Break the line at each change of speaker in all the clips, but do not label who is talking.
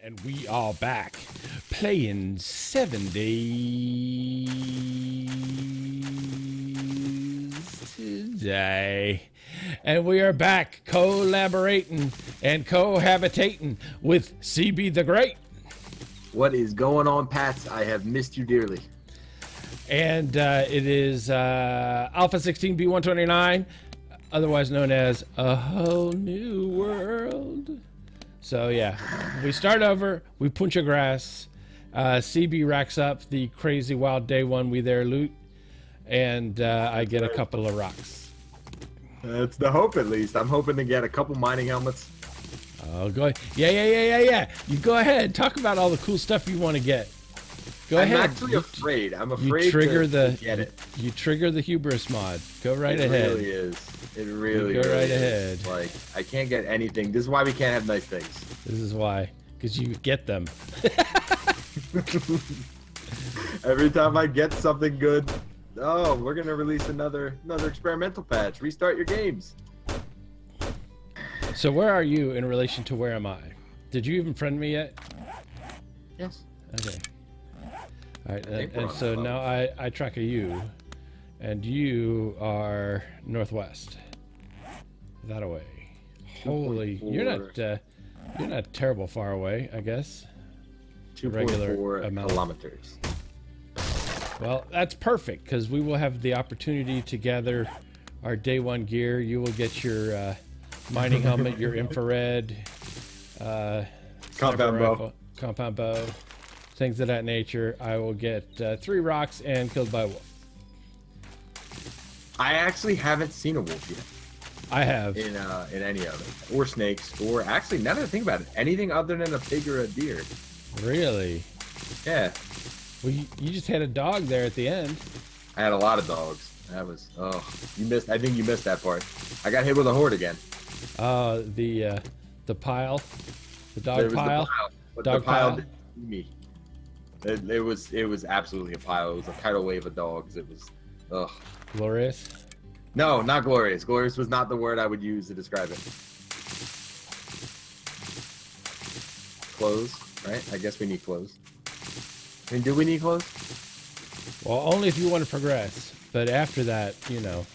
And we are back playing 7 days today. And we are back collaborating and cohabitating with CBthagreat.
What is going on, Pats? I have missed you dearly.
And it is Alpha 16B129, otherwise known as A Whole New World. So yeah, we start over, we punch a grass, CB racks up the crazy wild day one we there loot, and I get a couple of rocks.
That's the hope, at least. I'm hoping to get a couple mining helmets.
Oh, go ahead. Yeah. You go ahead. Talk about all the cool stuff you want to get. Go ahead.
I'm actually afraid. I'm afraid
you trigger
to get it.
You trigger the hubris mod. Go right ahead.
It really is. It really,
go
really
right
is.
ahead.
Like, I can't get anything. This is why we can't have nice things.
This is why. Because you get them.
Every time I get something good, oh, we're going to release another experimental patch. Restart your games.
So where are you in relation to where am I? Did you even friend me yet?
Yes.
Okay. All right, and so now I track a you, and you are northwest. That away. Holy, you're not terrible far away, I guess.
2.4 kilometers.
Well, that's perfect because we will have the opportunity to gather our day one gear. You will get your mining helmet, your infrared, compound bow. Things of that nature. I will get 3 rocks and killed by a wolf.
I actually haven't seen a wolf yet.
I have.
In any of it. Or snakes. Or actually, now that I think about it, anything other than a pig or a deer.
Really?
Yeah.
Well, you just had a dog there at the end.
I had a lot of dogs. That was, oh, you missed, I think you missed that part. I got hit with a horde again.
The pile? The dog pile?
The pile didn't see me. It was absolutely a pile. It was a tidal wave of dogs. It was, ugh.
Glorious?
No, not glorious. Glorious was not the word I would use to describe it. Clothes, right? I guess we need clothes. I mean, do we need clothes?
Well, only if you want to progress. But after that, you know,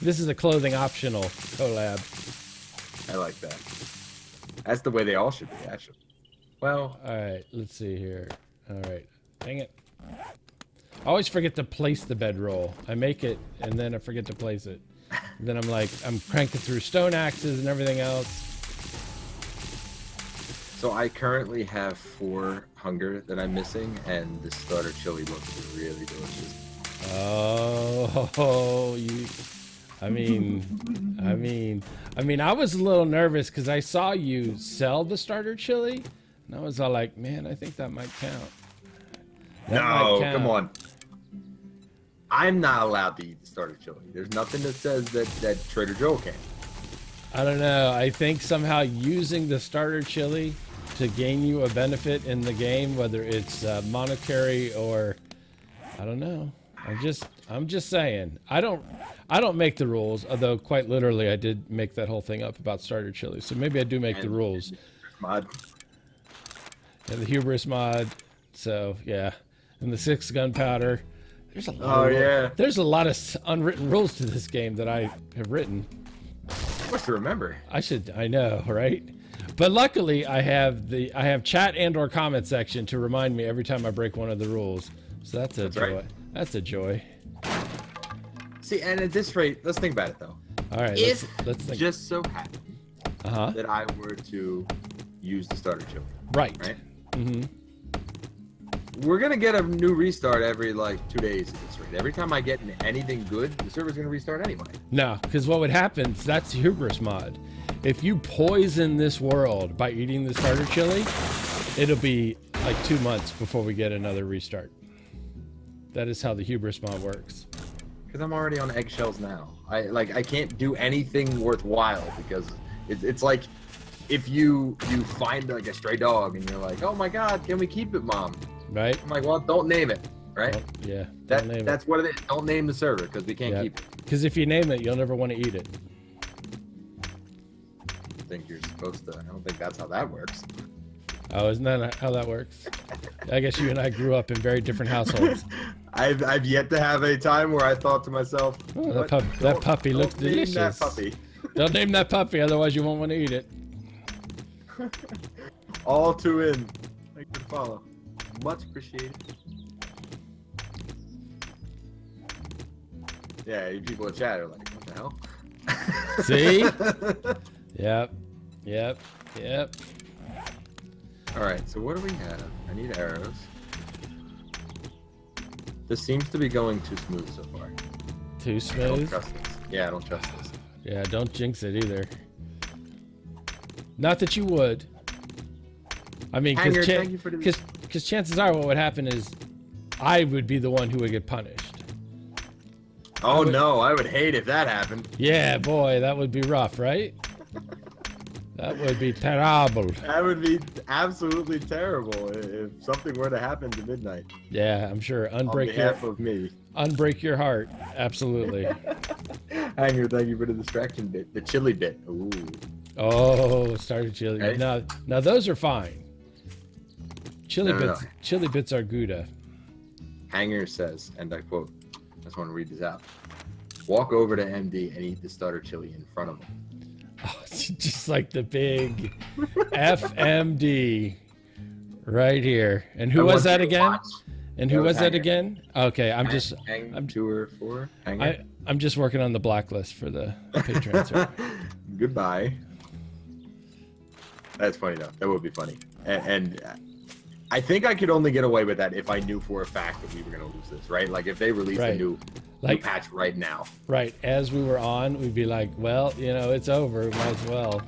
this is a clothing optional collab.
I like that. That's the way they all should be, actually. Well,
all right, let's see here. All right, dang it. I always forget to place the bedroll. I make it, and then I forget to place it. And then I'm cranking through stone axes and everything else.
So I currently have 4 hunger that I'm missing, and the starter chili looks really delicious.
Oh, I was a little nervous because I saw you sell the starter chili, and I was all like, man, I think that might count.
No, come on. I'm not allowed to eat the starter chili. There's nothing that says that Trader Joe can.
I don't know. I think somehow using the starter chili to gain you a benefit in the game, whether it's monetary or, I don't know. I'm just saying. I don't make the rules, although quite literally I did make that whole thing up about starter chili. So maybe I do make the rules.
Mod.
And the hubris mod. So yeah, and the 6 gunpowder. There's a lot. There's a lot of unwritten rules to this game that I have written.
What's to remember?
I know, right? But luckily, I have chat and/or comment section to remind me every time I break one of the rules. So that's a joy. Right. That's a joy.
See, and at this rate, let's think about it though.
All right, let's think.
Just so happened that I were to use the starter chili.
Right.
Mm-hmm. We're gonna get a new restart every like 2 days at this rate. Every time I get anything good, the server's gonna restart anyway.
No, because what would happen? That's the hubris mod. If you poison this world by eating the starter chili, it'll be like 2 months before we get another restart. That is how the hubris mod works.
Because I'm already on eggshells now. I can't do anything worthwhile because it's like if you find like a stray dog and you're like, oh my god, can we keep it, mom?
Right.
I'm like, well, don't name it. Right.
Well, yeah.
That's what it is. Don't name the server because we can't keep it.
Because if you name it, you'll never want to eat it.
I think you're supposed to. I don't think that's how that works.
Oh, isn't that how that works? I guess you and I grew up in very different households.
I've yet to have a time where I thought to myself,
Oh, that puppy looks delicious.
That puppy.
Don't name that puppy, otherwise you won't want to eat it.
All too in. Thank you for the follow. Much appreciated. Yeah, you people in chat are like, what the hell?
See? Yep.
Alright, so what do we have? I need arrows. This seems to be going too smooth so far.
Too
I don't
smooth?
trust this. Yeah, I don't trust this.
Yeah, don't jinx it either. Not that you would. I mean, because chances are what would happen is I would be the one who would get punished.
Oh no, I would hate if that happened.
Yeah, boy, that would be rough, right? That would be terrible.
That would be absolutely terrible if something were to happen to Midnight.
Yeah, I'm sure.
On behalf of me.
Unbreak your heart. Absolutely.
Hanger, thank you for the distraction bit. The chili bit. Ooh.
Oh, started chili.
Okay.
Now those are fine. Chili
No.
bits. Chili bits are Gouda.
Hanger says, and I quote, I just want to read this out. Walk over to MD and eat the starter chili in front of him.
Oh, just like the big FMD right here. And who was that again? And who was that again? Okay, I'm just working on the blacklist for the patrons.
Goodbye. That's funny though. That would be funny. And I think I could only get away with that if I knew for a fact that we were going to lose this, right? Like if they released a new patch right now.
Right. As we were on, we'd be like, well, you know, it's over. Might as well.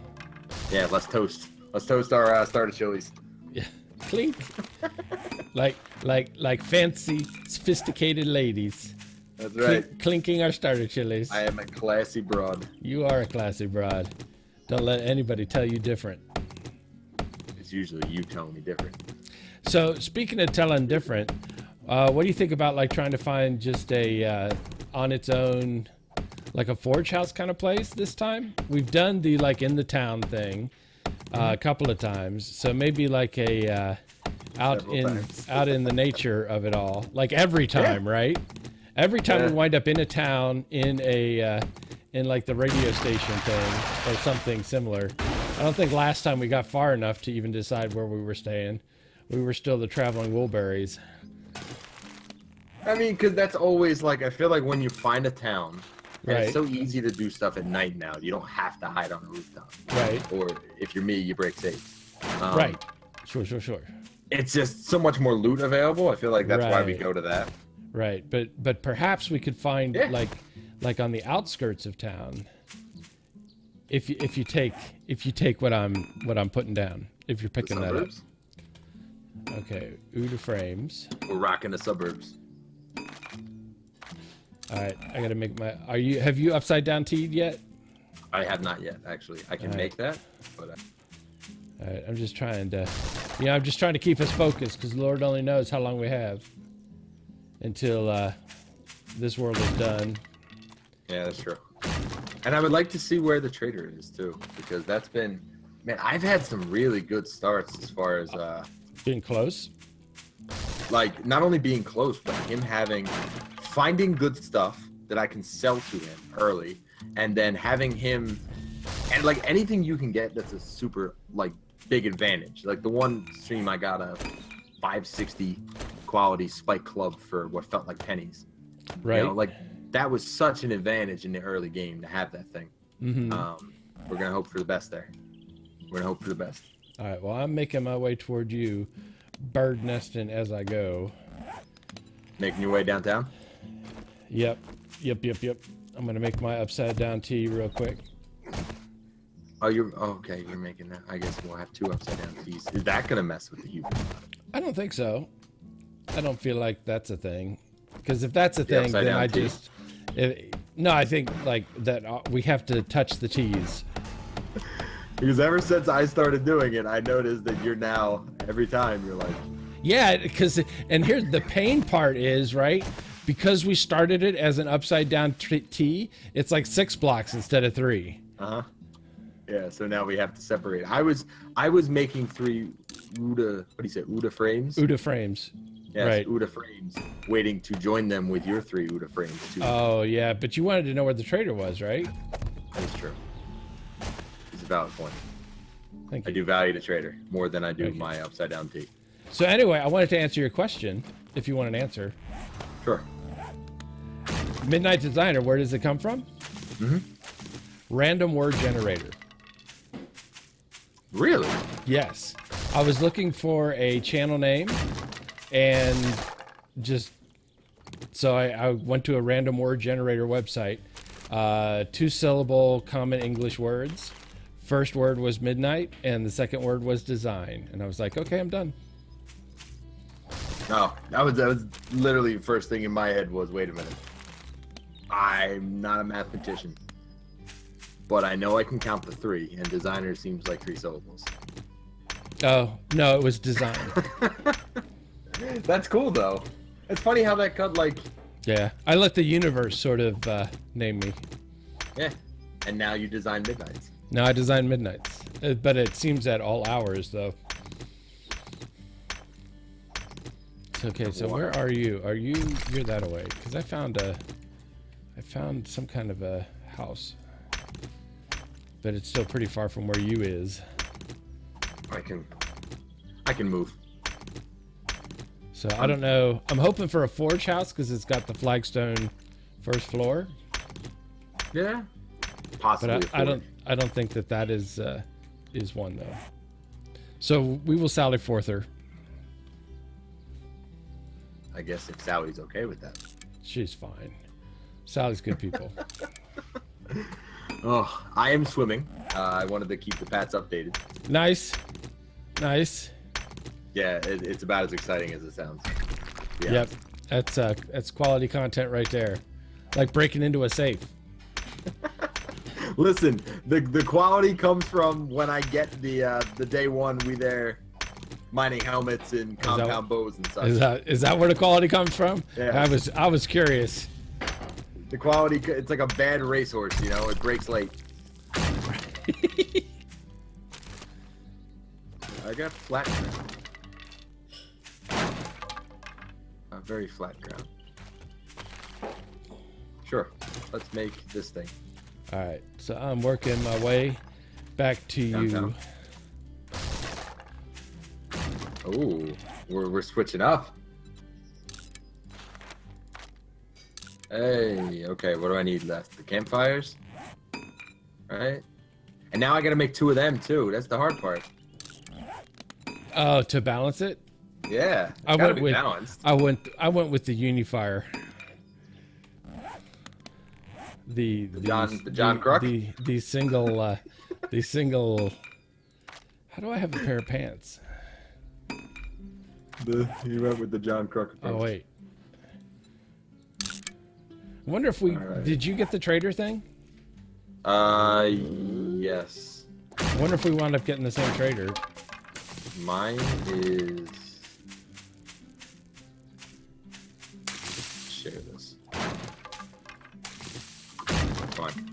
Yeah, let's toast. Let's toast our starter chilies.
Yeah. Clink. like fancy, sophisticated ladies.
That's right.
Clinking our starter chilies.
I am a classy broad.
You are a classy broad. Don't let anybody tell you different.
It's usually you telling me different.
So speaking of telling different, what do you think about like trying to find just a on its own, like a forge house kind of place this time? We've done the like in the town thing a couple of times, so maybe like a out in the nature of it all, like every time, right? Every time we wind up in a town in a in like the radio station thing or something similar. I don't think last time we got far enough to even decide where we were staying. We were still the traveling Woolberries.
I mean, because that's always like, I feel like when you find a town, and it's
Right.
so easy to do stuff at night now. You don't have to hide on a rooftop.
Right.
Or if you're me, you break safe.
Right. Sure.
It's just so much more loot available. I feel like that's why we
Right.
go to that.
Right. But perhaps we could find like on the outskirts of town. If you take what I'm putting down, if you're picking that up. Okay, Uda frames.
We're rocking the suburbs.
All right, I gotta make my. Have you upside down teed yet?
I have not yet, actually. I can make that, but.
All right, I'm just trying to, I'm just trying to keep us focused because Lord only knows how long we have until this world is done.
Yeah, that's true. And I would like to see where the trader is too, because that's been, man, I've had some really good starts as far as
being close.
Like not only being close, but him finding good stuff that I can sell to him early, and then having him, and like anything you can get that's a super like big advantage. Like the one stream I got a 560 quality spike club for what felt like pennies.
Right.
You know, like that was such an advantage in the early game to have that thing.
Mm-hmm.
We're gonna hope for the best there. We're gonna hope for the best.
All right. Well, I'm making my way toward you, bird nesting as I go.
Making your way downtown?
Yep. I'm gonna make my upside down tee real quick.
Oh, okay. You're making that. I guess we'll have two upside down tees. Is that gonna mess with the hue?
I don't think so. I don't feel like that's a thing. Because if that's a thing, then I just no. I think like that we have to touch the tees.
Because ever since I started doing it, I noticed that you're now every time you're like.
Yeah, because and here's the pain part is right. Because we started it as an upside down tee, it's like 6 blocks instead of 3.
Yeah, so now we have to separate. I was making 3 Uda, what do you say, Uda Frames?
Uda Frames.
Yes,
right.
Uda Frames, waiting to join them with your 3 Uda Frames too.
Oh, yeah, but you wanted to know where the trader was, right?
That is true. It's a valid point.
Thank
I
you.
do value the trader more than I do my upside down T.
So anyway, I wanted to answer your question, if you want an answer.
Sure.
MidnightDesigner, where does it come from?
Mm-hmm.
Random word generator.
Really?
Yes. I was looking for a channel name, and just so I went to a random word generator website. 2-syllable common English words. First word was midnight, and the second word was design. And I was like, okay, I'm done.
No, that was literally the first thing in my head was, wait a minute. I'm not a mathematician, but I know I can count to 3, and designer seems like 3 syllables.
Oh, no, it was design.
That's cool, though. It's funny how that cut, like...
Yeah, I let the universe sort of name me.
Yeah, and now you design Midnights.
No, I design midnights, but it seems at all hours, though. Okay, so where are you? You're that away? Because I found some kind of a house, but it's still pretty far from where you is.
I can move.
So I don't know. I'm hoping for a forge house because it's got the flagstone first floor.
Yeah, possibly.
But I don't think that is one though. So we will Sally forth her.
I guess if Sally's okay with that.
She's fine. Sally's good people.
Oh, I am swimming. I wanted to keep the Pats updated.
Nice. Nice.
Yeah, it's about as exciting as it sounds. Yeah.
Yep. That's quality content right there. Like breaking into a safe.
Listen, the quality comes from when I get the day one we there mining helmets and compound bows and such.
Is that where the quality comes from?
Yeah.
I was curious.
The quality, it's like a bad racehorse, you know, it breaks late. I got flat ground. A very flat ground. Sure, let's make this thing.
All right, so I'm working my way back to
Downtown.
you.
Oh, we're switching up. Hey, okay, what do I need left? The campfires? Right? And now I gotta make 2 of them too. That's the hard part.
Oh, to balance it?
Yeah, it's
I
gotta
went
be
with
balanced.
I went with the unifier. The
John Crook?
the single the single. How do I have a pair of pants?
You went with the John Crook approach.
Oh wait. I wonder if we did you get the trader thing?
Yes.
I wonder if we wound up getting the same trader.
Mine is. Share this. Fine.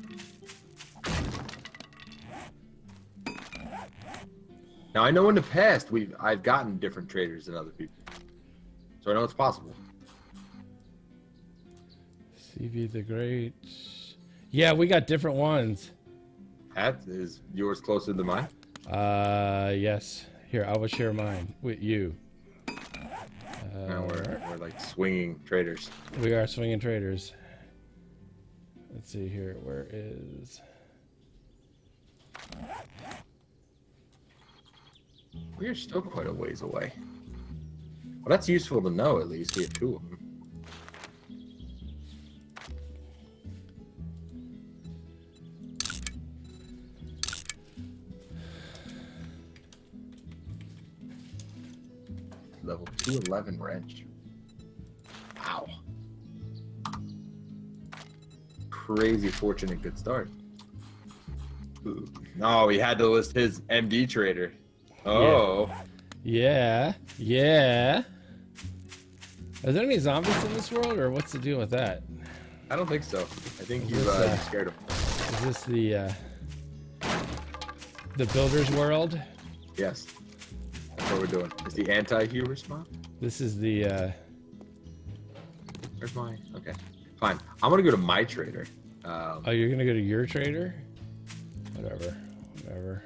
Now I know in the past I've gotten different traders than other people, so I know it's possible.
CBthagreat. Yeah, we got different ones.
Pat, is yours closer than mine?
Yes. Here, I will share mine with you.
No, we're like swinging traders.
We are swinging traders. Let's see here. Where is...
We're still quite a ways away. Well, that's useful to know, at least. We have 2 of them. Level 211 wrench. Wow. Crazy fortunate good start. Ooh. No, he had to list his MD trader. Oh.
Yeah. Yeah. Are there any zombies in this world, or what's the deal with that?
I don't think so. I think you scared him.
Is this the builder's world?
Yes. what we're doing. It's the anti-hue spot.
This is the.
Where's my? Okay, fine. I'm gonna go to my trader.
Oh, you're gonna go to your trader? Whatever.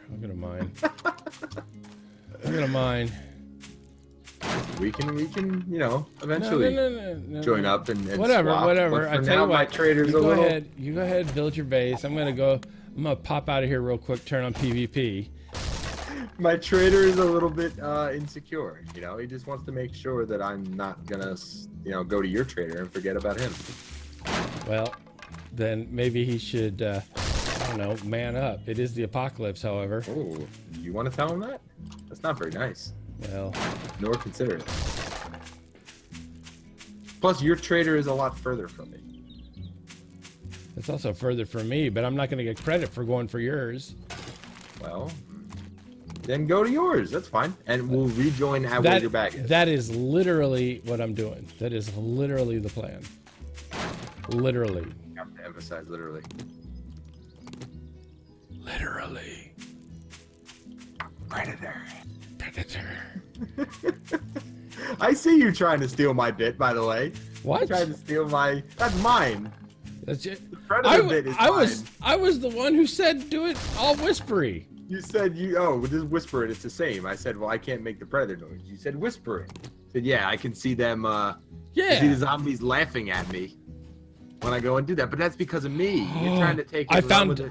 I'm gonna mine. We
can, you know, eventually
no.
join up and
whatever,
swap.
whatever.
But
I
for
tell
now,
you what,
my trader's
you
a
go
little.
ahead. You go ahead, build your base. I'm gonna pop out of here real quick. Turn on PvP.
My trader is a little bit insecure. You know, he just wants to make sure that I'm not gonna, you know, go to your trader and forget about him.
Well, then maybe he should. I don't know, man up. It is the apocalypse, however.
Oh, you want to tell him that? That's not very nice.
Well,
nor considerate. Plus, your trader is a lot further from me.
it's also further from me, but I'm not going to get credit for going for yours.
Well, then go to yours. That's fine, and we'll rejoin at where your bag is.
That is literally what I'm doing. That is literally the plan. Literally.
I have to emphasize literally.
Literally.
Predator.
I
see you trying to steal my bit, by the way.
What?
You're trying to steal my... That's mine.
That's it.
The Predator bit is mine.
I was the one who said do it all whispery.
You said just whisper it. It's the same. I said, well, I can't make the Predator noise. You said whisper it. I said, yeah, I can see them. I see the zombies laughing at me when I go and do that. But that's because of me. You're trying to take.
I found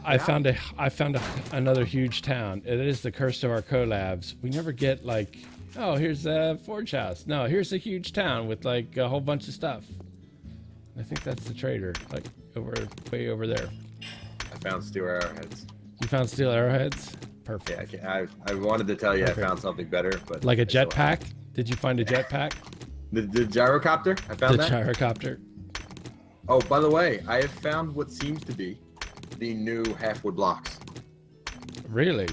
another huge town. It is the curse of our collabs. We never get like, oh, here's a forge house. No, here's a huge town with like a whole bunch of stuff. I think that's the trader, like way over there.
I found steel arrowheads.
You found steel arrowheads? Perfect.
Yeah, I wanted to tell you I found something better, but
like a jetpack. Did you find a jetpack?
The gyrocopter? I found that.
The gyrocopter.
Oh, by the way, I have found what seems to be the new half-wood blocks.
Really?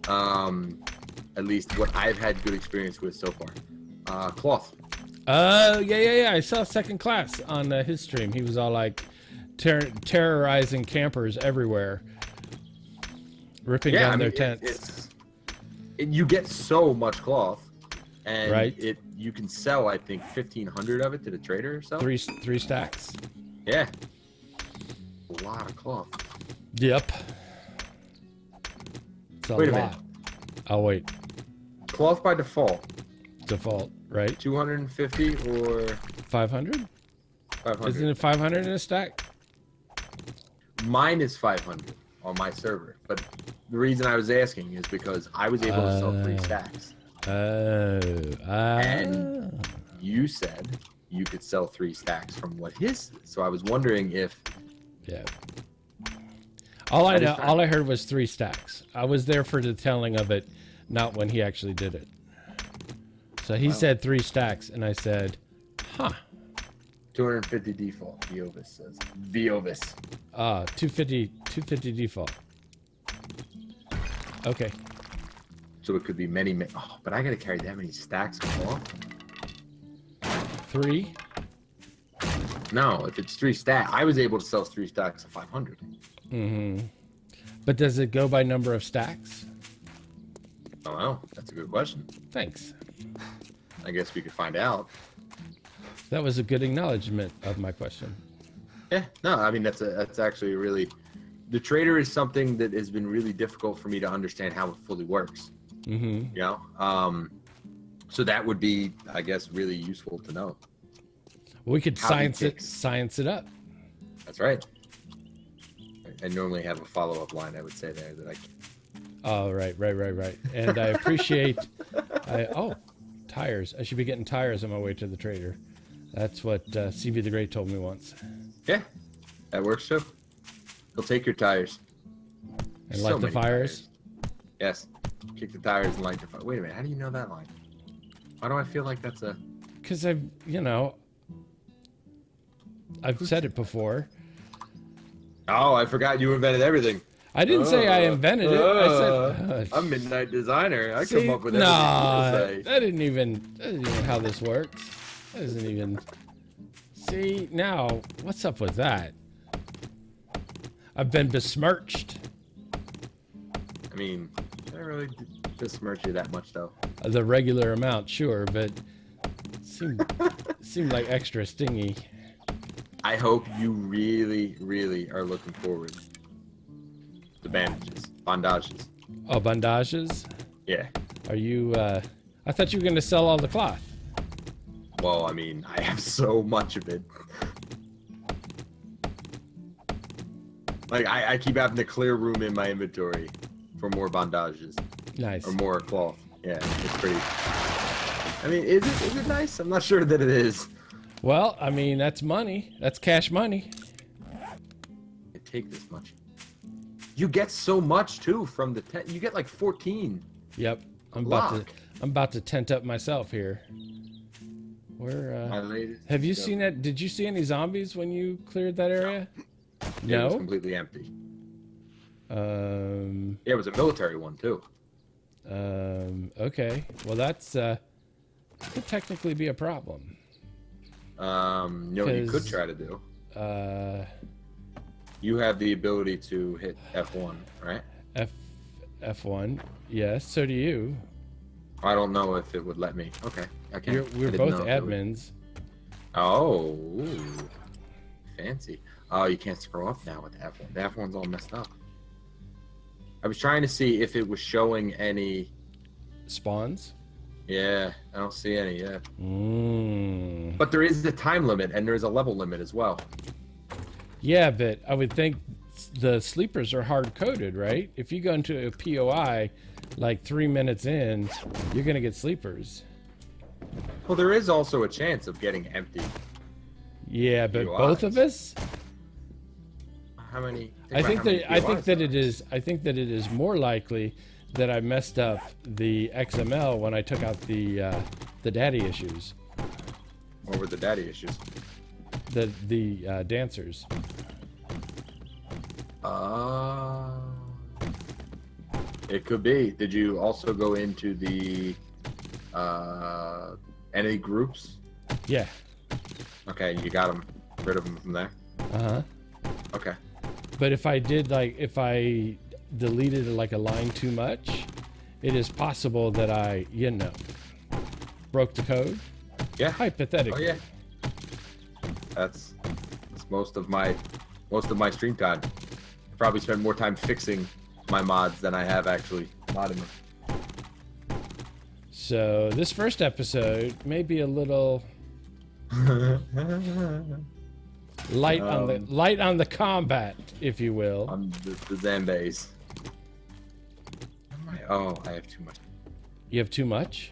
At least what I've had good experience with so far. Cloth.
Yeah. I saw Second Class on his stream. He was all like terrorizing campers everywhere, ripping down their tents.
You get so much cloth, and
right.
You can sell, I think, 1,500 of it to the trader or so.
Three stacks.
Yeah. A lot of cloth.
Yep. It's a
Wait a
lot.
minute.
I'll wait.
Cloth by default.
Default, right?
250 or
500?
500.
Isn't it 500 in a stack?
Mine is 500 on my server, but the reason I was asking is because I was able to sell 3 stacks. And you said you could sell 3 stacks from what his. So I was wondering if.
Yeah. All I heard was 3 stacks. I was there for the telling of it, not when he actually did it. So he said 3 stacks, and I said, huh.
250 default, Viovis says. Viovis.
250 default. Okay.
So it could be many. Oh, but I gotta carry that many stacks of cloth.
3?
No, if it's 3 stacks, I was able to sell 3 stacks of 500.
Mm-hmm. But does it go by number of stacks?
Oh, well, that's a good question.
Thanks.
I guess we could find out.
That was a good acknowledgement of my question.
Yeah, no, I mean, that's actually really, the trader is something that has been really difficult for me to understand how it fully works.
Mm-hmm.
You know, so that would be, I guess, really useful to know.
We could science it up.
That's right. I normally have a follow-up line I would say there that I.
Oh, right. And I appreciate. Tires. I should be getting tires on my way to the trader. That's what CBthagreat told me once.
Yeah, that works too. He'll take your tires.
And light the fires?
Tires. Yes. Kick the tires and light the fire. Wait a minute. How do you know that line? Why do I feel like that's a...
Because I've said it before.
Oh, I forgot you invented everything.
I didn't say I invented it. I said...
I'm MidnightDesigner. I come up with everything you say.
That isn't even how this works. That isn't even... See, now, what's up with that? I've been besmirched.
I mean, I really besmirch you that much, though.
the regular amount, sure, but seemed like extra stingy.
I hope you really, really are looking forward to bandages.
Oh, bandages?
Yeah.
Are you, I thought you were going to sell all the cloth.
Well, I mean, I have so much of it. Like, I keep having to clear room in my inventory for more bandages.
Nice.
Or more cloth. Yeah, it's pretty... I mean, is it nice? I'm not sure that it is.
Well, I mean, that's money. That's cash money.
It take this much. You get so much, too, from the tent. You get like 14.
Yep. I'm about to tent up myself here. Where,
My latest
have you seen that? Did you see any zombies when you cleared that area?
No. It was
No?
completely empty.
Yeah,
it was a military one, too.
Okay. Well, that's, could technically be a problem.
You know what you could try to do? You have the ability to hit F1, right?
F1. Yes, so do you.
I don't know if it would let me. Okay, I can't.
We're both admins.
Oh, ooh. Fancy. Oh, you can't scroll up now with the F1. The F1's all messed up. I was trying to see if it was showing any
spawns.
Yeah, I don't see any yet.
Mm.
But there is a time limit and there's a level limit as well.
Yeah, but I would think the sleepers are hard-coded, right? If you go into a POI like 3 minutes in, you're gonna get sleepers.
Well, there is also a chance of getting empty.
Yeah, but
POIs.
both of us?
How many?
I think that it is more likely that I messed up the XML when I took out the daddy issues.
What were the daddy issues?
The dancers.
It could be. Did you also go into the any groups?
Yeah.
Okay, you got them, rid of them from there. Okay.
But if I deleted like a line too much, it is possible that I, broke the code.
Yeah.
Hypothetically.
Oh yeah. That's most of my stream time. I probably spend more time fixing my mods than I have actually modding them.
So this first episode may be a little light on the combat, if you will.
On the Zambes. Oh, I have too much.
You have too much?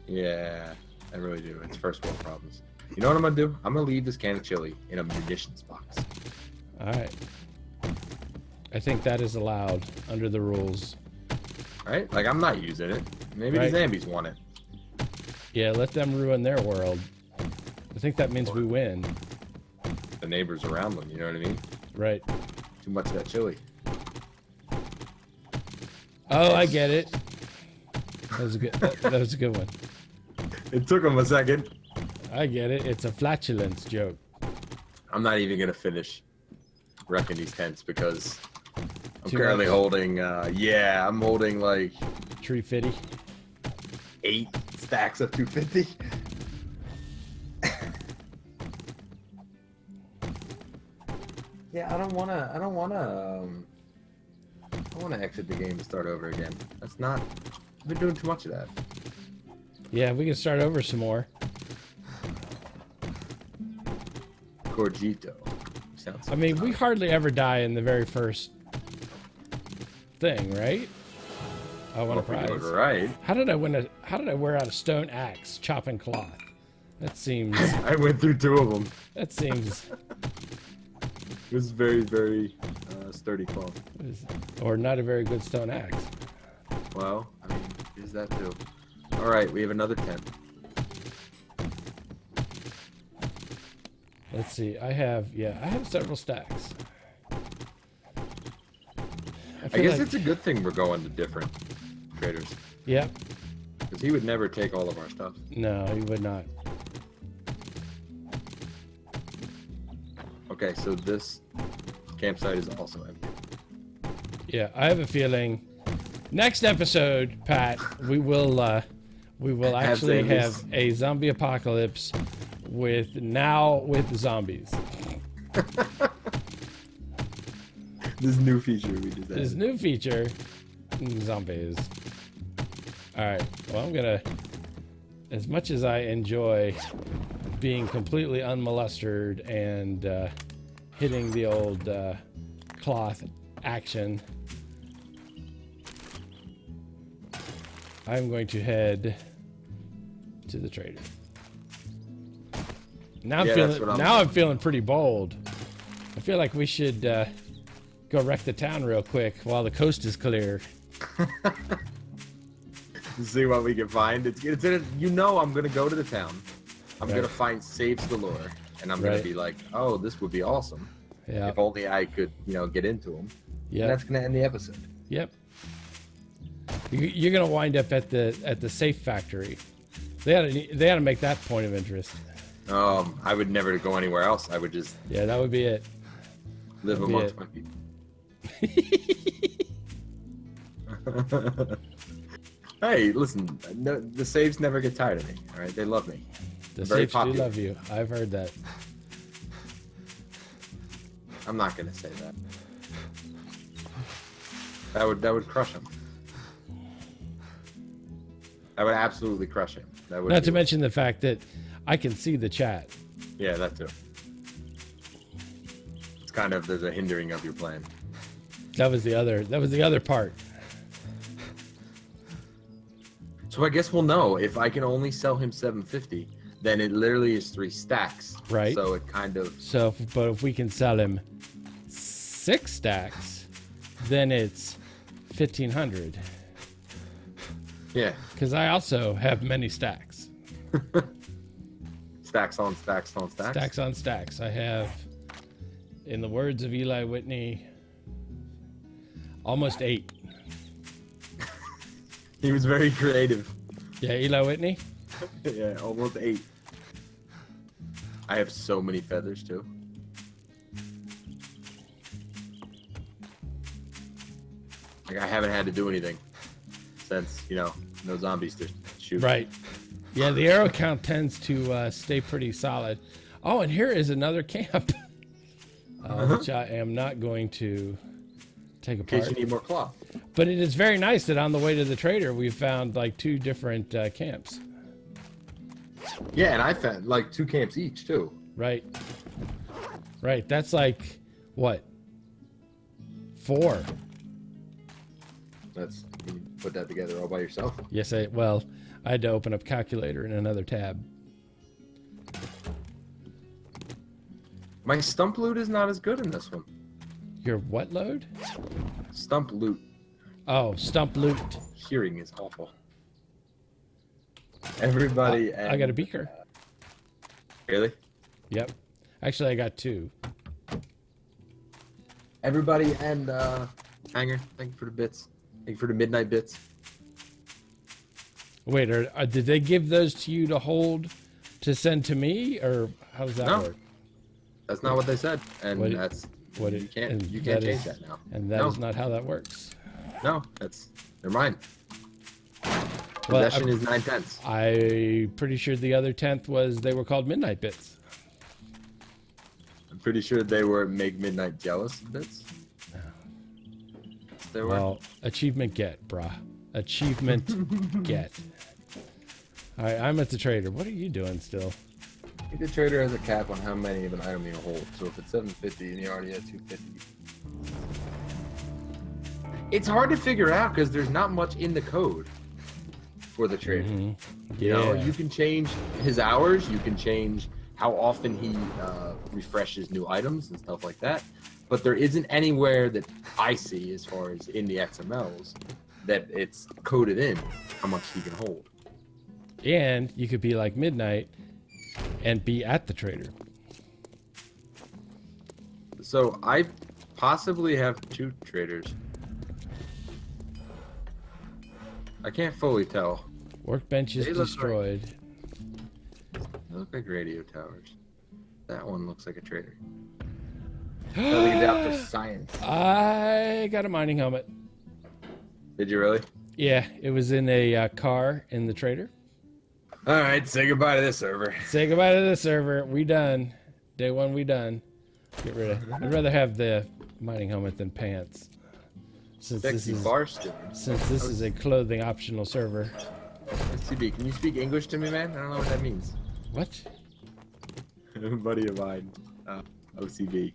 Yeah, I really do. It's first world problems. You know what I'm gonna do? I'm gonna leave this can of chili in a munitions box.
All right. I think that is allowed under the rules.
Right? Like, I'm not using it. Maybe the Zambies want it.
Yeah, let them ruin their world. I think that means we win.
The neighbors around them, you know what I mean?
Right.
Too much of that chili.
Oh, I get it. That was a good. That was a good one.
It took them a second.
I get it. It's a flatulence joke.
I'm not even gonna finish wrecking these tents because I'm currently holding. Yeah, I'm holding like
350.
8 stacks of 250. Yeah, I don't wanna exit the game and start over again. That's not. I've been doing too much of that.
Yeah, we can start over some more.
Corgito.
I mean, we hardly ever die in the very first thing, right? I want a prize.
Right.
How did I wear out a stone axe chopping cloth? That seems.
I went through 2 of them.
That seems.
It was very, very sturdy cloth.
Or not a very good stone axe.
Well, I mean, is that too? All right, we have another tent.
Let's see. I have several stacks.
I guess it's a good thing we're going to different traders.
Yep.
Because he would never take all of our stuff.
No, he would not.
Okay, so this campsite is also empty. Yeah,
I have a feeling next episode, Pat, we will We will actually have a zombie apocalypse with zombies.
This new feature we just added.
This new feature, zombies. All right. Well, I'm gonna. As much as I enjoy being completely unmolested and hitting the old cloth action, I'm going to head to the trader. Now I'm feeling pretty bold. I feel like we should go wreck the town real quick while the coast is clear.
See what we can find. It's you know, I'm gonna go to the town. I'm gonna find saves galore, and I'm gonna be like, oh, this would be awesome. Yeah. If only I could, get into them. Yeah. That's gonna end the episode.
Yep. You're gonna wind up at the safe factory. They ought to make that point of interest.
I would never go anywhere else. I would just
that would be it.
Live amongst my people. Hey, listen, the saves never get tired of me. All right, they love me.
The saves do love you. I've heard that.
I'm not gonna say that. That would crush him. That would absolutely crush him. That would.
Not to mention the fact that I can see the chat.
Yeah, that too. It's kind of there's a hindering of your plan.
That was the other part.
So I guess we'll know if I can only sell him 750, then it literally is 3 stacks.
Right.
So it kind of.
So, but if we can sell him 6 stacks, then it's 1,500.
Yeah.
Because I also have many stacks.
Stacks on stacks on stacks.
Stacks on stacks. I have, in the words of Eli Whitney, almost 8.
He was very creative.
Yeah, Eli Whitney?
Yeah, almost 8. I have so many feathers too. Like I haven't had to do anything since, no zombies to shoot.
Right. Yeah, the arrow count tends to stay pretty solid. Oh, and here is another camp, which I am not going to take apart.
In case you need more cloth.
But it is very nice that on the way to the trader, we found like 2 different camps.
Yeah, and I found like 2 camps each too.
Right. Right. That's like, what? 4.
Can you put that together all by yourself?
Yes, I had to open up calculator in another tab.
My stump loot is not as good in this one.
Your what load?
Stump loot.
Oh, stump loot.
Hearing is awful. Everybody.
I got a beaker.
Really?
Yep. Actually, I got 2.
Everybody and Hanger, thank you for the bits. Thank you for the midnight bits.
Wait, did they give those to you to hold to send to me, or how does that work?
That's not what they said, and you can't change that now.
And that is not how that works.
No, they're mine. Possession is 9/10.
I'm pretty sure the other 10th was they were called midnight bits.
I'm pretty sure they were make midnight jealous bits. They were.
Well, achievement get, brah. Achievement get. All right, I'm at the trader. What are you doing still?
The trader has a cap on how many of an item you hold. So if it's 750 and you already have 250. It's hard to figure out because there's not much in the code for the trader.
Yeah.
You can change his hours. You can change how often he refreshes new items and stuff like that. But there isn't anywhere that I see, as far as in the XMLs, that it's coded in how much he can hold.
And you could be like Midnight and be at the trader.
So I possibly have 2 traders. I can't fully tell.
Workbench is destroyed.
They look like radio towers. That one looks like a trader. Leave it out for science.
I got a mining helmet.
Did you really?
Yeah, it was in a car in the trader.
All right, say goodbye to this server.
Say goodbye to this server. We done. Day 1, we done. Get rid of. I'd rather have the mining helmet than pants. Since
Sexy Barstool.
Since this is a clothing optional server.
CB, can you speak English to me, man? I don't know what that means.
What?
A buddy of mine, OCB.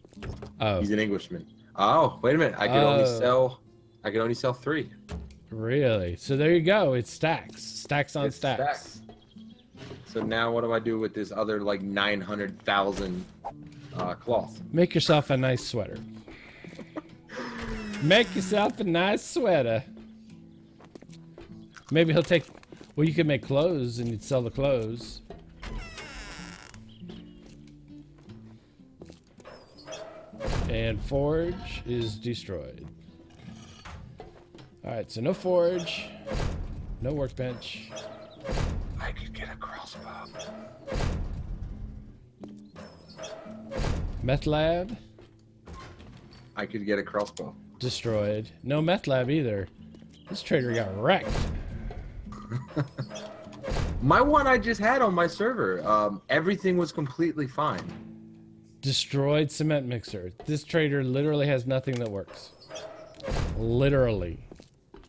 Oh.
He's an Englishman. Oh, wait a minute. I can only sell 3.
Really? So there you go. It's stacks. Stacks on stacks.
So now what do I do with this other like 900,000 cloth?
Make yourself a nice sweater. Make yourself a nice sweater. Maybe he'll take... Well, you could make clothes and you'd sell the clothes. And forge is destroyed. Alright, so no forge. No workbench.
I could get a crossbow.
Meth lab.
I could get a crossbow.
Destroyed. No meth lab either. This trader got wrecked.
My one I just had on my server, everything was completely fine.
Destroyed cement mixer. This trader literally has nothing that works. Literally.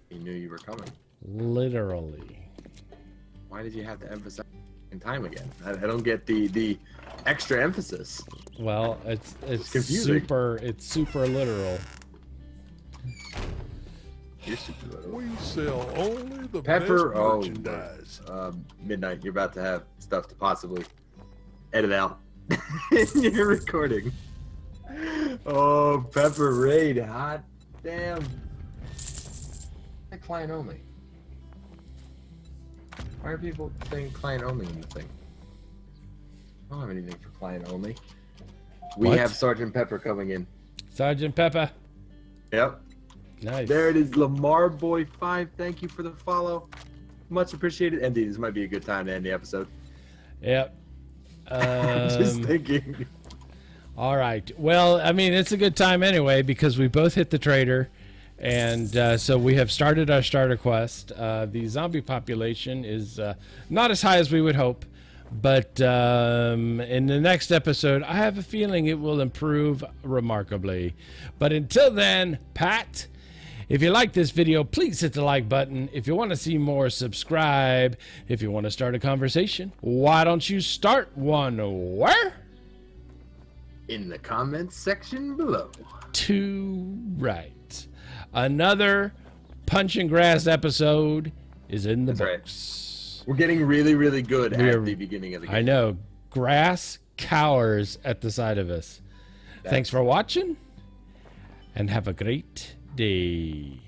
He knew you were coming.
Literally.
Why did you have to emphasize in time again? I don't get the extra emphasis.
Well, it's
confusing.
super literal.
You're super literal.
We sell only the
Pepper,
best merchandise.
Midnight, you're about to have stuff to possibly edit out in your recording. Oh, Pepper Raid, hot damn. Client only. Why are people saying client only in the thing? I don't have anything for client only. We
What?
have Sergeant Pepper coming in.
Sergeant Pepper.
Yep.
Nice.
There it is, Lamar Boy 5. Thank you for the follow. Much appreciated. Indeed, this might be a good time to end the episode.
Yep.
Just thinking.
All right. Well, I mean, it's a good time anyway because we both hit the trader. And so we have started our starter quest. The zombie population is not as high as we would hope. But in the next episode, I have a feeling it will improve remarkably. But until then, Pat, if you like this video, please hit the like button. If you want to see more, subscribe. If you want to start a conversation, why don't you start one? Where?
In the comments section below.
To right. Another Punch and Grass episode is in the
That's
books.
We're getting really, really good at the beginning of the game.
I know. Grass cowers at the side of us. Thanks for watching, and have a great day.